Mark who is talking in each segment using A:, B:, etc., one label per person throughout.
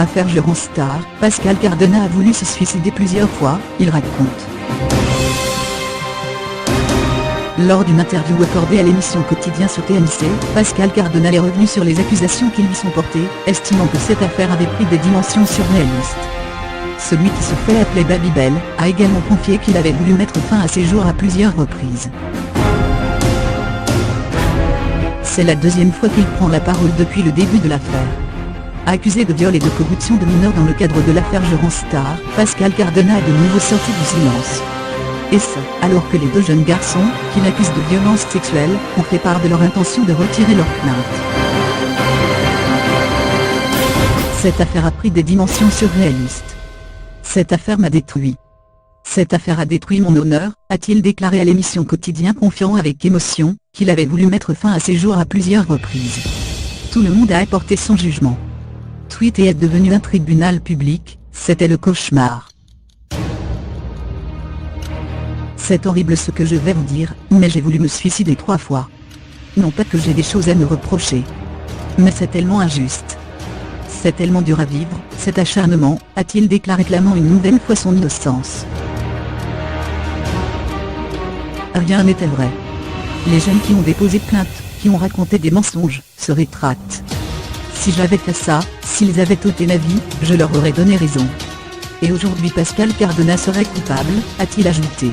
A: Affaire Eurostar, Pascal Cardona a voulu se suicider plusieurs fois, il raconte. Lors d'une interview accordée à l'émission Quotidien sur TMC, Pascal Cardona est revenu sur les accusations qui lui sont portées, estimant que cette affaire avait pris des dimensions surréalistes. Celui qui se fait appeler Babybel a également confié qu'il avait voulu mettre fin à ses jours à plusieurs reprises. C'est la deuxième fois qu'il prend la parole depuis le début de l'affaire. Accusé de viol et de corruption de mineurs dans le cadre de l'affaire Eurostar, Pascal Cardona est de nouveau sorti du silence. Et ce, alors que les deux jeunes garçons, qui l'accusent de violences sexuelles, ont fait part de leur intention de retirer leur plainte. Cette affaire a pris des dimensions surréalistes. Cette affaire m'a détruit. Cette affaire a détruit mon honneur, a-t-il déclaré à l'émission Quotidien, confiant avec émotion qu'il avait voulu mettre fin à ses jours à plusieurs reprises. Tout le monde a apporté son jugement. Twitter est devenu un tribunal public, c'était le cauchemar. C'est horrible ce que je vais vous dire, mais j'ai voulu me suicider 3 fois. Non pas que j'ai des choses à me reprocher. Mais c'est tellement injuste. C'est tellement dur à vivre, cet acharnement, a-t-il déclaré, clamant une nouvelle fois son innocence. Rien n'était vrai. Les jeunes qui ont déposé plainte, qui ont raconté des mensonges, se rétractent. Si j'avais fait ça, s'ils avaient ôté ma vie, je leur aurais donné raison. Et aujourd'hui Pascal Cardona serait coupable, a-t-il ajouté.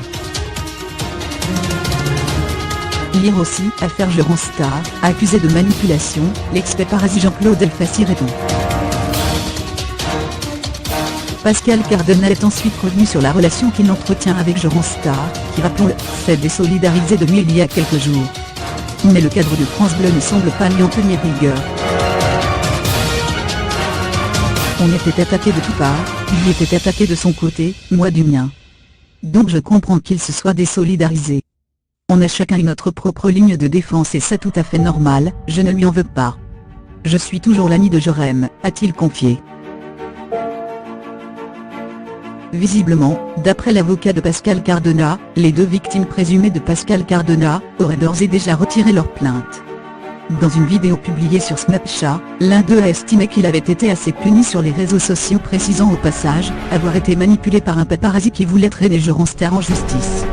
A: Hier aussi, affaire Eurostar, accusé de manipulation, l'ex-paparazzi Jean-Claude Elfassi répond. Pascal Cardona est ensuite revenu sur la relation qu'il entretient avec Eurostar, qui, rappelons-le, s'est désolidarisé de lui il y a quelques jours. Mais le cadre de France Bleu ne semble pas lui en tenir rigueur. On était attaqué de toutes parts, il était attaqué de son côté, moi du mien. Donc je comprends qu'il se soit désolidarisé. On a chacun notre propre ligne de défense et c'est tout à fait normal, je ne lui en veux pas. Je suis toujours l'ami de Jérém, a-t-il confié. Visiblement, d'après l'avocat de Pascal Cardona, les deux victimes présumées de Pascal Cardona auraient d'ores et déjà retiré leur plainte. Dans une vidéo publiée sur Snapchat, l'un d'eux a estimé qu'il avait été assez puni sur les réseaux sociaux, précisant au passage avoir été manipulé par un paparazzi qui voulait traîner Eurostar en justice.